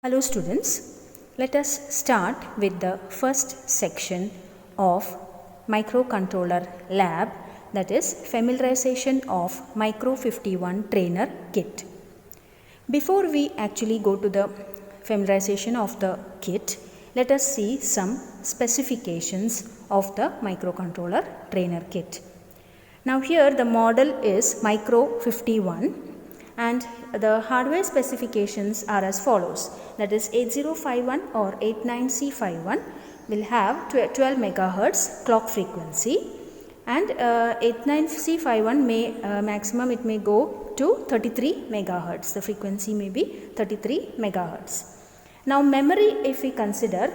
Hello students, let us start with the first section of microcontroller lab, that is familiarization of Micro 51 trainer kit. Before we actually go to the familiarization of the kit, let us see some specifications of the microcontroller trainer kit. Now here the model is Micro 51 and the hardware specifications are as follows, that is 8051 or 89C51 will have 12 megahertz clock frequency, and 89C51 may maximum it may go to 33 megahertz. The frequency may be 33 megahertz. Now memory, if we consider,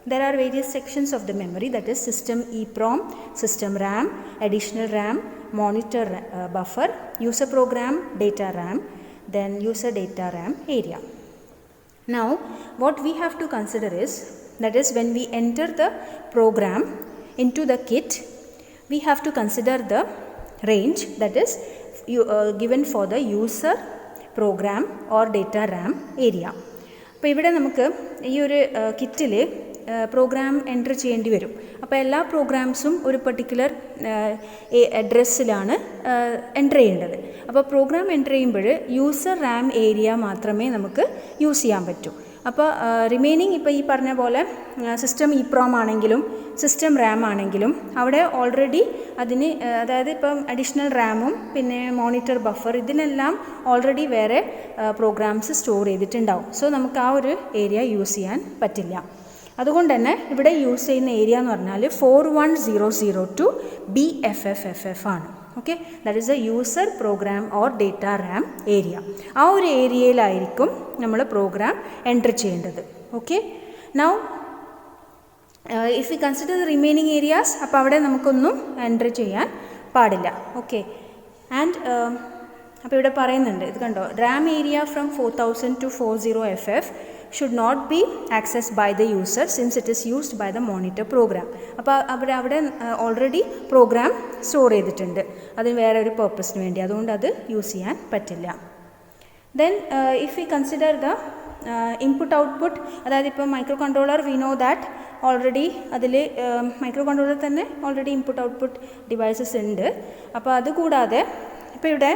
there are various sections of the memory, that is system EEPROM, system RAM, additional RAM, monitor buffer, user program data RAM, then user data RAM area. Now what we have to consider is, that is when we enter the program into the kit, we have to consider the range that is given for the user program or data RAM area. അപ്പോൾ ഇവിടെ നമുക്ക് ഈ ഒരു കിറ്റിൽ programme enter ചെയ്യേണ്ടി വരും. അപ്പോൾ എല്ലാ പ്രോഗ്രാംസും ഒരു പർട്ടിക്കുലർ അഡ്രസ്സിലാണ് എൻ്റർ ചെയ്യേണ്ടത്. അപ്പോൾ പ്രോഗ്രാം എൻ്റർ ചെയ്യുമ്പോൾ യൂസർ റാം ഏരിയ മാത്രമേ നമുക്ക് യൂസ് ചെയ്യാൻ പറ്റൂ. അപ്പോൾ റിമൈനിങ് ഇപ്പോൾ ഈ പറഞ്ഞ പോലെ സിസ്റ്റം EEPROM ആണെങ്കിലും സിസ്റ്റം റാം ആണെങ്കിലും അവിടെ ഓൾറെഡി അതിന്, അതായത് ഇപ്പം അഡീഷണൽ റാമും പിന്നെ മോണിറ്റർ ബഫർ ഇതിനെല്ലാം ഓൾറെഡി വേറെ പ്രോഗ്രാംസ് സ്റ്റോർ ചെയ്തിട്ടുണ്ടാവും. സോ നമുക്ക് ആ ഒരു ഏരിയ യൂസ് ചെയ്യാൻ പറ്റില്ല. അതുകൊണ്ട് തന്നെ ഇവിടെ യൂസ് ചെയ്യുന്ന ഏരിയ എന്ന് പറഞ്ഞാൽ 41002 BFFFF ആണ്. Okay, that is A user programme or data Ram area. ആ ഒരു ഏരിയയിലായിരിക്കും നമ്മൾ പ്രോഗ്രാം എൻ്റർ ചെയ്യേണ്ടത്. Okay, now if you consider the remaining areas, അപ്പോൾ അവിടെ നമുക്കൊന്നും എൻ്റർ ചെയ്യാൻ പാടില്ല. ഓക്കെ, ആൻഡ് അപ്പോൾ ഇവിടെ പറയുന്നുണ്ട്, ഇത് കണ്ടോ, Ram area from 4000 to 40FF should not be accessed by the user since it is used by the monitor program. അപ്പോൾ അവിടെ ഓൾറെഡി പ്രോഗ്രാം സ്റ്റോർ ചെയ്തിട്ടുണ്ട്, അതിന് വേറെ ഒരു പേർപ്പസിന് വേണ്ടി, അതുകൊണ്ട് അത് യൂസ് ചെയ്യാൻ പറ്റില്ല. Then if we consider the input output, അതായത് ഇപ്പോൾ micro controller we know that already അതിൽ മൈക്രോ കൺട്രോളർ തന്നെ ഓൾറെഡി ഇൻപുട്ട് ഔട്ട്പുട്ട് ഡിവൈസസ് ഉണ്ട്. അപ്പോൾ അതുകൂടാതെ ഇപ്പോൾ ഇവിടെ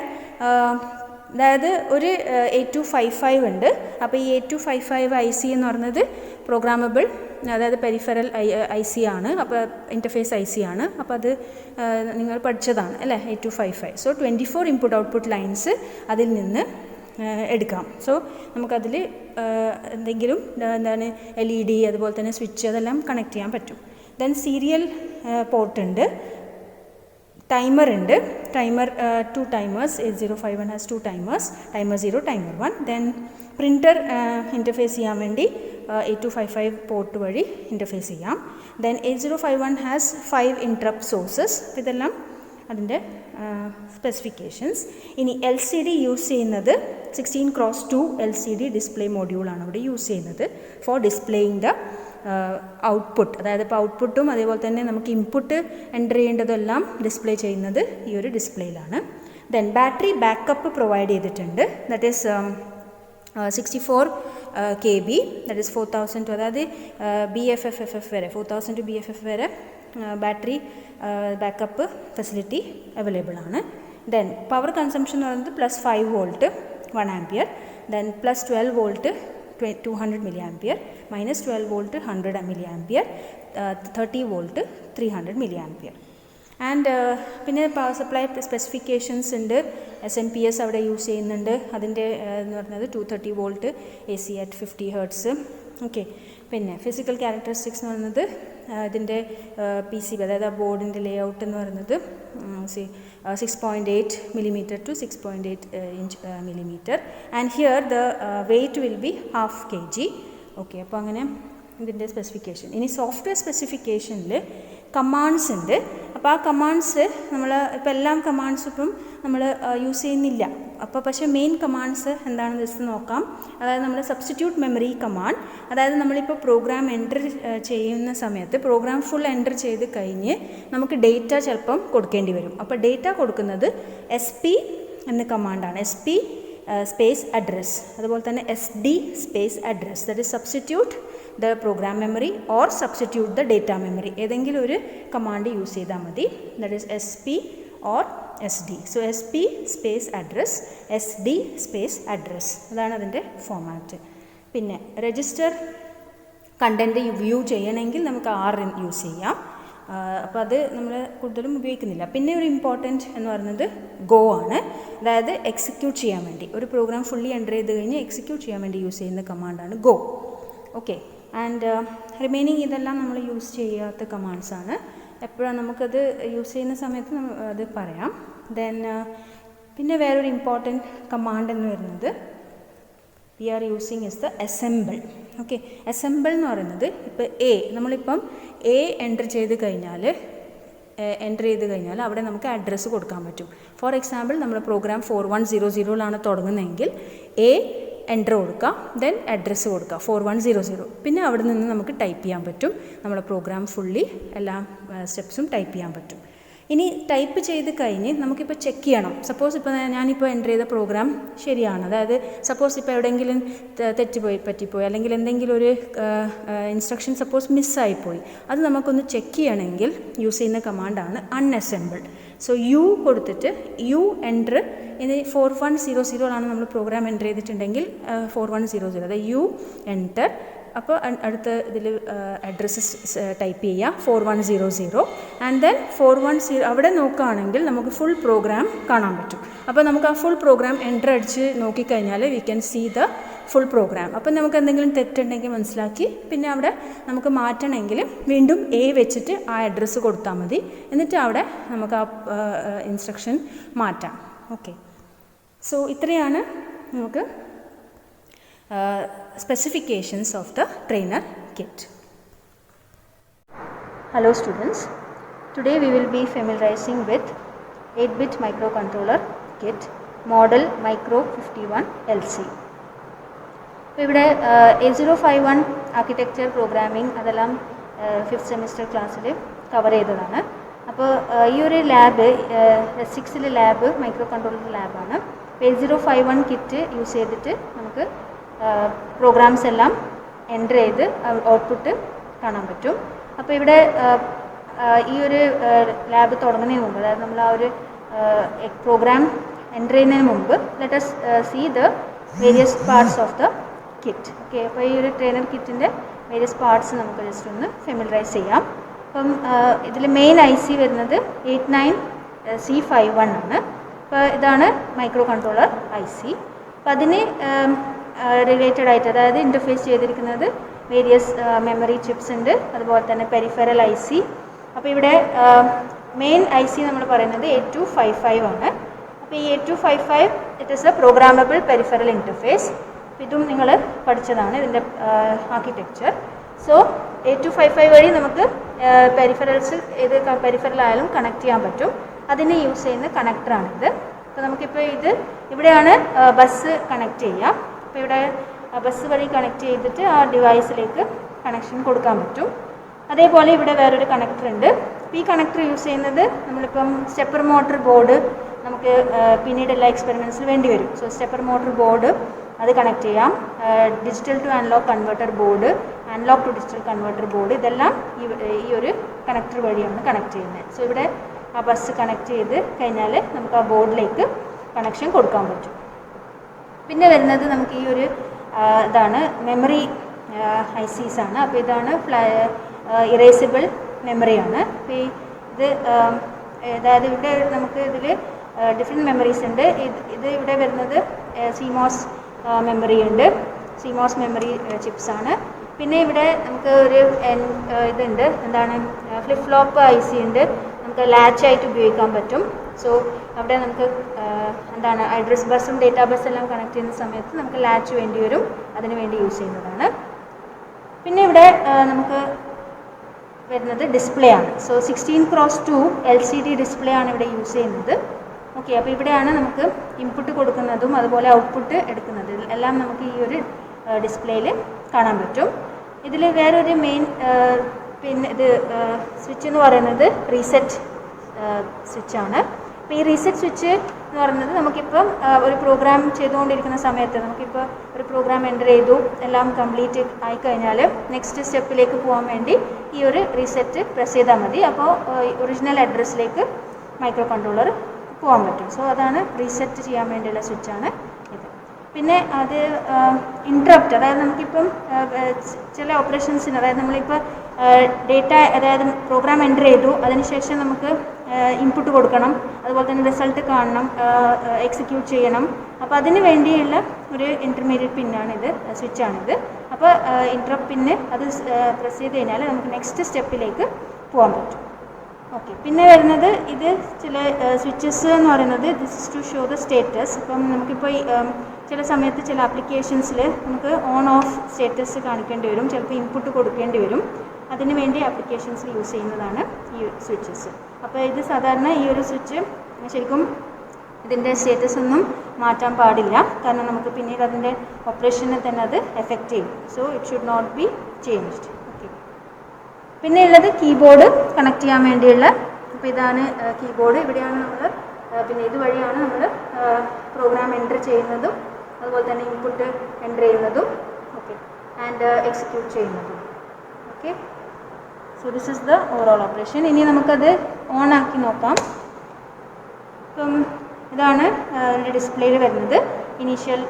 അതായത് ഒരു 8255 ഉണ്ട്. അപ്പോൾ ഈ 8255 IC എന്ന് പറയുന്നത് പ്രോഗ്രാമബിൾ, അതായത് പെരിഫറൽ IC ആണ്, അപ്പോൾ ഇൻ്റർഫേസ് IC ആണ്. അപ്പോൾ അത് നിങ്ങൾ പഠിച്ചതാണ് അല്ലേ, 8255. സോ 24 ഇൻപുട്ട് ഔട്ട്പുട്ട് ലൈൻസ് അതിൽ നിന്ന് എടുക്കാം. സോ നമുക്കതിൽ എന്തെങ്കിലും എന്താണ് LED അതുപോലെ തന്നെ സ്വിച്ച് അതെല്ലാം കണക്ട് ചെയ്യാൻ പറ്റും. ദെൻ സീരിയൽ പോർട്ട് ഉണ്ട്, ടൈമർ ഉണ്ട്, timer 2 timers, 8051 has 2 timers, timer 0, timer 1. Then printer interface ചെയ്യാൻ വേണ്ടി 8255 പോർട്ട് വഴി ഇൻ്റർഫേസ് ചെയ്യാം. Then 8051 has 5 interrupt sources. ഇതെല്ലാം അതിൻ്റെ സ്പെസിഫിക്കേഷൻസ്. ഇനി LCD യൂസ് ചെയ്യുന്നത് 16x2 LCD ഡിസ്പ്ലേ മൊഡ്യൂളാണ് അവിടെ യൂസ് ചെയ്യുന്നത് ഫോർ ഡിസ്പ്ലേയിങ് ദ ഔട്ട്പുട്ട്. അതായത് ഇപ്പോൾ ഔട്ട്പുട്ടും അതേപോലെ തന്നെ നമുക്ക് ഇൻപുട്ട് എൻ്റർ ചെയ്യേണ്ടതെല്ലാം ഡിസ്പ്ലേ ചെയ്യുന്നത് ഈ ഒരു ഡിസ്പ്ലേയിലാണ്. ദെൻ ബാറ്ററി ബാക്കപ്പ് പ്രൊവൈഡ് ചെയ്തിട്ടുണ്ട്, that is 64 KB, that is 4000 to, അതായത് BFFFF വരെ 4000 to BFF വരെ ബാറ്ററി ബാക്കപ്പ് ഫെസിലിറ്റി അവൈലബിൾ ആണ്. ദെൻ പവർ കൺസംഷൻ എന്ന് പറയുന്നത് +5 volt 1 ampere, then +12 volt 200 milliampere, -12 volt 100 milliampere, 30 volt 300 milliampere. And പിന്നെ പവർ സപ്ലൈ സ്പെസിഫിക്കേഷൻസ് ഉണ്ട്. SMPS അവിടെ യൂസ് ചെയ്യുന്നുണ്ട്. അതിൻ്റെ എന്ന് പറയുന്നത് 230 volt AC at 50 Hz. Okay, പിന്നെ ഫിസിക്കൽ ക്യാരക്ടറിസ്റ്റിക്സ് എന്ന് പറയുന്നത് ഇതിൻ്റെ PCB, അതായത് ആ ബോർഡിൻ്റെ ലേ ഔട്ട് എന്ന് പറയുന്നത് 6.8 millimeter to 6.8 inch millimeter, and here the weight will be half kg. Okay, അപ്പോൾ അങ്ങനെ ഇതിൻ്റെ സ്പെസിഫിക്കേഷൻ. ഇനി സോഫ്റ്റ്വെയർ സ്പെസിഫിക്കേഷനിൽ കമാൻഡ്സ് ഉണ്ട്. അപ്പോൾ ആ കമാൻഡ്സ് നമ്മൾ ഇപ്പോൾ എല്ലാം കമാൻഡ്സ് ഇപ്പം നമ്മൾ യൂസ് ചെയ്യുന്നില്ല. അപ്പോൾ പക്ഷേ മെയിൻ കമാൻഡ്സ് എന്താണെന്ന് ജസ്റ്റ് നോക്കാം. അതായത് നമ്മൾ സബ്സ്റ്റിറ്റ്യൂട്ട് മെമ്മറി കമാൻഡ്, അതായത് നമ്മളിപ്പോൾ പ്രോഗ്രാം എൻ്റർ ചെയ്യുന്ന സമയത്ത് പ്രോഗ്രാം ഫുൾ എൻ്റർ ചെയ്ത് കഴിഞ്ഞ് നമുക്ക് ഡേറ്റ ചിലപ്പം കൊടുക്കേണ്ടി വരും. അപ്പോൾ ഡേറ്റ കൊടുക്കുന്നത് SP എന്ന കമാൻഡാണ്. SP സ്പേസ് അഡ്രസ്, അതുപോലെ തന്നെ SD space address, that is substitute the program memory or substitute the data memory. ഏതെങ്കിലും ഒരു കമാൻഡ് യൂസ് ചെയ്താൽ മതി. That is SP or SD. So SP space address, SD space address, അതാണ് അതിൻ്റെ format. പിന്നെ register content view ചെയ്യണമെങ്കിൽ നമുക്ക് R use ചെയ്യാം. അപ്പോൾ അത് നമ്മൾ കൂടുതലും ഉപയോഗിക്കുന്നില്ല. പിന്നെ ഒരു ഇമ്പോർട്ടൻറ്റ് എന്ന് പറയുന്നത് ഗോ ആണ്. അതായത് എക്സിക്യൂട്ട് ചെയ്യാൻ വേണ്ടി, ഒരു പ്രോഗ്രാം ഫുള്ളി എൻ്റർ ചെയ്ത് കഴിഞ്ഞ് എക്സിക്യൂട്ട് ചെയ്യാൻ വേണ്ടി യൂസ് ചെയ്യുന്ന കമാൻഡാണ് ഗോ. ഓക്കെ, ആൻഡ് റിമൈനിങ് ഇതെല്ലാം നമ്മൾ യൂസ് ചെയ്യാത്ത കമാൻഡ്സാണ്. എപ്പോഴാണ് നമുക്കത് യൂസ് ചെയ്യുന്ന സമയത്ത് അത് പറയാം. ദെൻ പിന്നെ വേറൊരു ഇമ്പോർട്ടൻറ്റ് കമാൻഡ് എന്ന് വരുന്നത് we are using is the assemble. Okay, assemble എന്ന് പറയുന്നത് ഇപ്പോൾ നമ്മളിപ്പം A എൻ്റർ ചെയ്ത് കഴിഞ്ഞാൽ അവിടെ നമുക്ക് അഡ്രസ്സ് കൊടുക്കാൻ പറ്റും. ഫോർ എക്സാമ്പിൾ നമ്മൾ പ്രോഗ്രാം 4100 തുടങ്ങുന്നതെങ്കിൽ A എൻ്റർ കൊടുക്കുക, ദെൻ അഡ്രസ്സ് കൊടുക്കുക 4100. പിന്നെ അവിടെ നിന്ന് നമുക്ക് ടൈപ്പ് ചെയ്യാൻ പറ്റും. നമ്മുടെ പ്രോഗ്രാം ഫുള്ളി എല്ലാ സ്റ്റെപ്സും ടൈപ്പ് ചെയ്യാൻ പറ്റും. ഇനി ടൈപ്പ് ചെയ്ത് കഴിഞ്ഞ് നമുക്കിപ്പോൾ ചെക്ക് ചെയ്യണം. സപ്പോസ് ഇപ്പോൾ ഞാനിപ്പോൾ എൻ്റർ ചെയ്ത പ്രോഗ്രാം ശരിയാണ്, അതായത് സപ്പോസ് ഇപ്പോൾ എവിടെയെങ്കിലും പറ്റിപ്പോയി അല്ലെങ്കിൽ എന്തെങ്കിലും ഒരു ഇൻസ്ട്രക്ഷൻ സപ്പോസ് മിസ്സായിപ്പോയി, അത് നമുക്കൊന്ന് ചെക്ക് ചെയ്യണമെങ്കിൽ യൂസ് ചെയ്യുന്ന കമാൻഡാണ് അൺഅസെമ്പിൾ. സോ U കൊടുത്തിട്ട് U എൻ്റർ, ഇത് 4100 ആണ് നമ്മൾ പ്രോഗ്രാം എൻ്റർ ചെയ്തിട്ടുണ്ടെങ്കിൽ 4100, അതായത് U എൻ്റർ. അപ്പോൾ അടുത്ത ഇതിൽ അഡ്രസ്സ് ടൈപ്പ് ചെയ്യുക 4100 ആൻഡ് ദെൻ 410. അവിടെ നോക്കുകയാണെങ്കിൽ നമുക്ക് ഫുൾ പ്രോഗ്രാം കാണാൻ പറ്റും. അപ്പോൾ നമുക്ക് ആ ഫുൾ പ്രോഗ്രാം എൻ്റർ അടിച്ച് നോക്കിക്കഴിഞ്ഞാൽ we can see the full program. അപ്പം നമുക്ക് എന്തെങ്കിലും തെറ്റുണ്ടെങ്കിൽ മനസ്സിലാക്കി പിന്നെ അവിടെ നമുക്ക് മാറ്റണമെങ്കിൽ വീണ്ടും A വെച്ചിട്ട് ആ അഡ്രസ്സ് കൊടുത്താൽ മതി. എന്നിട്ട് അവിടെ നമുക്ക് ആ ഇൻസ്ട്രക്ഷൻ മാറ്റാം. ഓക്കെ, സോ ഇത്രയാണ് നമുക്ക് specifications of the trainer kit. Hello students, today we will be familiarizing with 8-bit microcontroller kit model Micro 51 LC. അപ്പോൾ ഇവിടെ 8051 ആർക്കിടെക്ചർ പ്രോഗ്രാമിംഗ് അതെല്ലാം 5th സെമിസ്റ്റർ ക്ലാസ്സിൽ കവർ ചെയ്തതാണ്. അപ്പോൾ ഈ ഒരു ലാബ് 6ലെ ലാബ് മൈക്രോ കൺട്രോളർ ലാബാണ്. 8051 കിറ്റ് യൂസ് ചെയ്തിട്ട് നമുക്ക് പ്രോഗ്രാംസ് എല്ലാം എൻ്റർ ചെയ്ത് ഔട്ട്പുട്ട് കാണാൻ പറ്റും. അപ്പോൾ ഇവിടെ ഈ ഒരു ലാബ് തുടങ്ങുന്നതിന് മുമ്പ്, അതായത് നമ്മൾ ആ ഒരു പ്രോഗ്രാം എൻ്റർ ചെയ്യുന്നതിന് മുമ്പ് let us see the various parts of the kit. Okay, അപ്പോൾ ഈ ഒരു ട്രെയിനർ കിറ്റിൻ്റെ വേരിയസ് പാർട്സ് നമുക്ക് ജസ്റ്റ് ഒന്ന് ഫെമിലറൈസ് ചെയ്യാം. അപ്പം ഇതിൽ മെയിൻ IC വരുന്നത് 89C51 ആണ്. അപ്പോൾ ഇതാണ് മൈക്രോ കൺട്രോളർ IC. അപ്പോൾ അതിന് റിലേറ്റഡ് ആയിട്ട്, അതായത് ഇൻ്റർഫേസ് ചെയ്തിരിക്കുന്നത് വേരിയസ് മെമ്മറി ചിപ്സ് ഉണ്ട്, അതുപോലെ തന്നെ പെരിഫറൽ IC. അപ്പോൾ ഇവിടെ മെയിൻ IC നമ്മൾ പറയുന്നത് 8255 ആണ്. അപ്പോൾ ഈ 8255 it is A programmable peripheral interface. ഇതും നിങ്ങൾ പഠിച്ചതാണ് ഇതിൻ്റെ ആർക്കിടെക്ചർ. സോ 8255 വഴി നമുക്ക് പെരിഫറൽസ് ഏത് പെരിഫറലായാലും കണക്ട് ചെയ്യാൻ പറ്റും. അതിന് യൂസ് ചെയ്യുന്ന കണക്ടറാണിത്. അപ്പോൾ നമുക്കിപ്പോൾ ഇവിടെയാണ് ബസ് കണക്ട് ചെയ്യുക. അപ്പോൾ ഇവിടെ ബസ് വഴി കണക്ട് ചെയ്തിട്ട് ആ ഡിവൈസിലേക്ക് കണക്ഷൻ കൊടുക്കാൻ പറ്റും. അതേപോലെ ഇവിടെ വേറൊരു കണക്ടർ ഉണ്ട്. അപ്പോൾ ഈ കണക്ടർ യൂസ് ചെയ്യുന്നത് നമ്മളിപ്പം സ്റ്റെപ്പർ മോട്ടർ ബോർഡ് നമുക്ക് പിന്നീട് എല്ലാ എക്സ്പെരിമെൻറ്റ്സിന് വേണ്ടി വരും. സോ സ്റ്റെപ്പർ മോട്ടർ ബോർഡ് അത് കണക്ട് ചെയ്യാം. Digital to analogue converter board, analogue to digital converter board, ഇതെല്ലാം ഈ ഒരു കണക്ടർ വഴിയാണ് കണക്ട് ചെയ്യുന്നത്. സോ ഇവിടെ ആ ബസ് കണക്ട് ചെയ്ത് കഴിഞ്ഞാൽ നമുക്ക് ആ ബോർഡിലേക്ക് കണക്ഷൻ കൊടുക്കാൻ പറ്റും. പിന്നെ വരുന്നത് നമുക്ക് ഈ ഒരു ഇതാണ് മെമ്മറി ICs ആണ്. അപ്പോൾ ഇതാണ് ഇറേസിബിൾ മെമ്മറിയാണ്. അപ്പോൾ ഇത് അതായത് ഇവിടെ നമുക്ക് ഇതിൽ ഡിഫറെൻറ്റ് മെമ്മറീസ് ഉണ്ട്. ഇത് ഇവിടെ വരുന്നത് CMOS മെമ്മറി ഉണ്ട്, CMOS മെമ്മറി ചിപ്സാണ്. പിന്നെ ഇവിടെ നമുക്ക് ഒരു ഇതുണ്ട്, എന്താണ് ഫ്ലിപ്പ് ഫ്ലോപ്പ് IC ഉണ്ട്, നമുക്ക് ലാച്ചായിട്ട് ഉപയോഗിക്കാൻ പറ്റും. സോ അവിടെ നമുക്ക് എന്താണ് അഡ്രസ് ബസ്സും ഡേറ്റാ ബസ് എല്ലാം കണക്ട് ചെയ്യുന്ന സമയത്ത് നമുക്ക് ലാച്ച് വേണ്ടി വരും, അതിന് വേണ്ടി യൂസ് ചെയ്യുന്നതാണ്. പിന്നെ ഇവിടെ നമുക്ക് വരുന്നത് ഡിസ്പ്ലേ ആണ്. സോ 16x2 LCD ഡിസ്പ്ലേ ആണ് ഇവിടെ യൂസ് ചെയ്യുന്നത്. ഓക്കെ, അപ്പോൾ ഇവിടെയാണ് നമുക്ക് ഇൻപുട്ട് കൊടുക്കുന്നതും അതുപോലെ ഔട്ട്പുട്ട് എടുക്കുന്നത് എല്ലാം നമുക്ക് ഈ ഒരു ഡിസ്പ്ലേയിൽ കാണാൻ പറ്റും. ഇതിൽ വേറൊരു മെയിൻ പിന്നെ ഇത് സ്വിച്ച് എന്ന് പറയുന്നത് റീസെറ്റ് സ്വിച്ചാണ്. അപ്പോൾ ഈ റീസെറ്റ് സ്വിച്ച് എന്ന് പറയുന്നത് നമുക്കിപ്പം ഒരു പ്രോഗ്രാം ചെയ്തുകൊണ്ടിരിക്കുന്ന സമയത്ത് നമുക്കിപ്പോൾ ഒരു പ്രോഗ്രാം എൻ്റർ ചെയ്തു, എല്ലാം കംപ്ലീറ്റ് ആയിക്കഴിഞ്ഞാൽ നെക്സ്റ്റ് സ്റ്റെപ്പിലേക്ക് പോകാൻ വേണ്ടി ഈ ഒരു റീസെറ്റ് പ്രസ് ചെയ്താൽ മതി. അപ്പോൾ ഒറിജിനൽ അഡ്രസ്സിലേക്ക് മൈക്രോ കൺട്രോളർ പോകാൻ പറ്റും. സോ അതാണ് റീസെറ്റ് ചെയ്യാൻ വേണ്ടിയുള്ള സ്വിച്ചാണ് ഇത്. പിന്നെ അത് ഇൻട്രപ്റ്റ്, അതായത് നമുക്കിപ്പം ചില ഓപ്പറേഷൻസിന്, അതായത് നമ്മളിപ്പോൾ ഡേറ്റ, അതായത് പ്രോഗ്രാം എൻ്റർ ചെയ്തു, അതിനുശേഷം നമുക്ക് ഇൻപുട്ട് കൊടുക്കണം, അതുപോലെ തന്നെ റിസൾട്ട് കാണണം, എക്സിക്യൂട്ട് ചെയ്യണം. അപ്പോൾ അതിന് വേണ്ടിയുള്ള ഒരു ഇൻ്റർമീഡിയറ്റ് പിന്നാണിത്, സ്വിച്ചാണിത്. അപ്പോൾ ഇൻട്രപ്റ്റ് പിന്ന് അത് പ്രസ് ചെയ്ത് കഴിഞ്ഞാൽ നമുക്ക് നെക്സ്റ്റ് സ്റ്റെപ്പിലേക്ക് പോകാൻ പറ്റും. ഓക്കെ, പിന്നെ വരുന്നത് ഇത് ചില സ്വിച്ചസ് എന്ന് പറയുന്നത് this is to show the status. ഇപ്പം നമുക്കിപ്പോൾ ചില സമയത്ത് ചില ആപ്ലിക്കേഷൻസിൽ നമുക്ക് ഓൺ ഓഫ് സ്റ്റേറ്റസ് കാണിക്കേണ്ടി വരും, ചിലപ്പോൾ ഇൻപുട്ട് കൊടുക്കേണ്ടി വരും. അതിന് വേണ്ടി ആപ്ലിക്കേഷൻസിൽ യൂസ് ചെയ്യുന്നതാണ് ഈ സ്വിച്ചസ്. അപ്പോൾ ഇത് സാധാരണ ഈ ഒരു സ്വിച്ച് ശരിക്കും ഇതിൻ്റെ സ്റ്റേറ്റസ് ഒന്നും മാറ്റാൻ പാടില്ല, കാരണം നമുക്ക് പിന്നീട് അതിൻ്റെ ഓപ്പറേഷനെ തന്നെ അത് എഫക്റ്റ് ചെയ്യും. So it should not be changed. Okay, പിന്നെ ഉള്ളത് കീബോർഡ് കണക്ട് ചെയ്യാൻ വേണ്ടിയുള്ള, അപ്പോൾ ഇതാണ് കീബോർഡ്. ഇവിടെയാണ് നമ്മൾ, പിന്നെ ഇതുവഴിയാണ് നമ്മൾ പ്രോഗ്രാം എൻ്റർ ചെയ്യുന്നതും അതുപോലെ തന്നെ ഇൻപുട്ട് എൻ്റർ ചെയ്യുന്നതും, ഓക്കെ, ആൻഡ് എക്സിക്യൂട്ട് ചെയ്യുന്നതും. Okay, so this is the overall operation. ഇനി നമുക്കത് ഓൺ ആക്കി നോക്കാം. ഇപ്പം ഇതാണ് ഡിസ്പ്ലേയിൽ വരുന്നത് ഇനീഷ്യൽ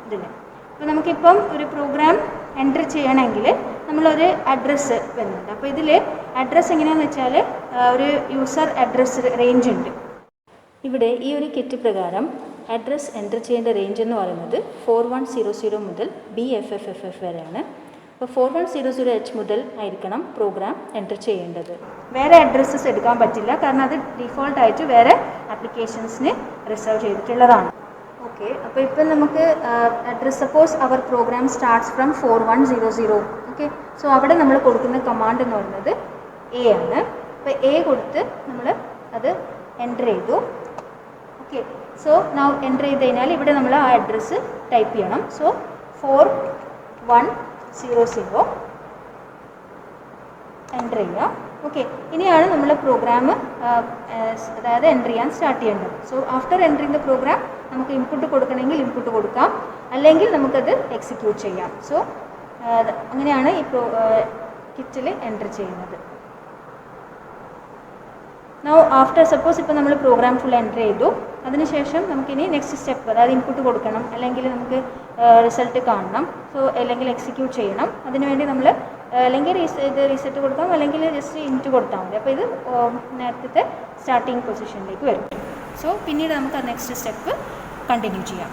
ഇതിന്. അപ്പോൾ നമുക്കിപ്പം ഒരു പ്രോഗ്രാം എൻ്റർ ചെയ്യണമെങ്കിൽ നമ്മളൊരു അഡ്രസ്സ് വരുന്നുണ്ട്. അപ്പോൾ ഇതിൽ അഡ്രസ്സ് എങ്ങനെയാണെന്ന് വെച്ചാൽ ഒരു യൂസർ അഡ്രസ്സ് റേഞ്ച് ഉണ്ട്. ഇവിടെ ഈ ഒരു കിറ്റ് പ്രകാരം അഡ്രസ്സ് എൻ്റർ ചെയ്യേണ്ട റേഞ്ച് എന്ന് പറയുന്നത് 4100 മുതൽ BFFFF വരെയാണ്. അപ്പോൾ 4100H മുതൽ ആയിരിക്കണം പ്രോഗ്രാം എൻ്റർ ചെയ്യേണ്ടത്. വേറെ അഡ്രസ്സസ് എടുക്കാൻ പറ്റില്ല, കാരണം അത് ഡീഫോൾട്ടായിട്ട് വേറെ ആപ്ലിക്കേഷൻസിന് റിസർവ് ചെയ്തിട്ടുള്ളതാണ്. ഓക്കെ, അപ്പോൾ ഇപ്പം നമുക്ക് അഡ്രസ്, സപ്പോസ് അവർ program starts from 4100. Okay, so അവിടെ നമ്മൾ കൊടുക്കുന്ന കമാൻഡ് എന്ന് പറയുന്നത് A ആണ്. അപ്പോൾ A കൊടുത്ത് നമ്മൾ അത് എൻ്റർ ചെയ്തു. ഓക്കെ, സോ നൗ എൻ്റർ ചെയ്ത് കഴിഞ്ഞാൽ ഇവിടെ നമ്മൾ ആ അഡ്രസ്സ് ടൈപ്പ് ചെയ്യണം. സോ 4100 എൻ്റർ ചെയ്യുക. ഓക്കെ, ഇനിയാണ് നമ്മൾ പ്രോഗ്രാം അതായത് എൻ്റർ ചെയ്യാൻ സ്റ്റാർട്ട് ചെയ്യേണ്ടത്. So after entering the program നമുക്ക് ഇൻപുട്ട് കൊടുക്കണമെങ്കിൽ ഇൻപുട്ട് കൊടുക്കാം, അല്ലെങ്കിൽ നമുക്കത് എക്സിക്യൂട്ട് ചെയ്യാം. സോ അങ്ങനെയാണ് ഈ കിറ്റിൽ എൻ്റർ ചെയ്യുന്നത്. നൗ ആഫ്റ്റർ, സപ്പോസ് ഇപ്പോൾ നമ്മൾ പ്രോഗ്രാം ഫുൾ എൻ്റർ ചെയ്തു, അതിനുശേഷം നമുക്കിനി നെക്സ്റ്റ് സ്റ്റെപ്പ്, അതായത് ഇൻപുട്ട് കൊടുക്കണം, അല്ലെങ്കിൽ നമുക്ക് റിസൾട്ട് കാണണം, സോ അല്ലെങ്കിൽ എക്സിക്യൂട്ട് ചെയ്യണം. അതിനുവേണ്ടി നമ്മൾ അല്ലെങ്കിൽ ഇത് റീസെറ്റ് കൊടുക്കാം, അല്ലെങ്കിൽ ജസ്റ്റ് ഇൻറ്റ് കൊടുത്താൽ മതി. അപ്പോൾ ഇത് നേരത്തെ സ്റ്റാർട്ടിങ് പൊസിഷനിലേക്ക് വരും. സോ പിന്നീട് നമുക്ക് നെക്സ്റ്റ് സ്റ്റെപ്പ് കണ്ടിന്യൂ ചെയ്യാം.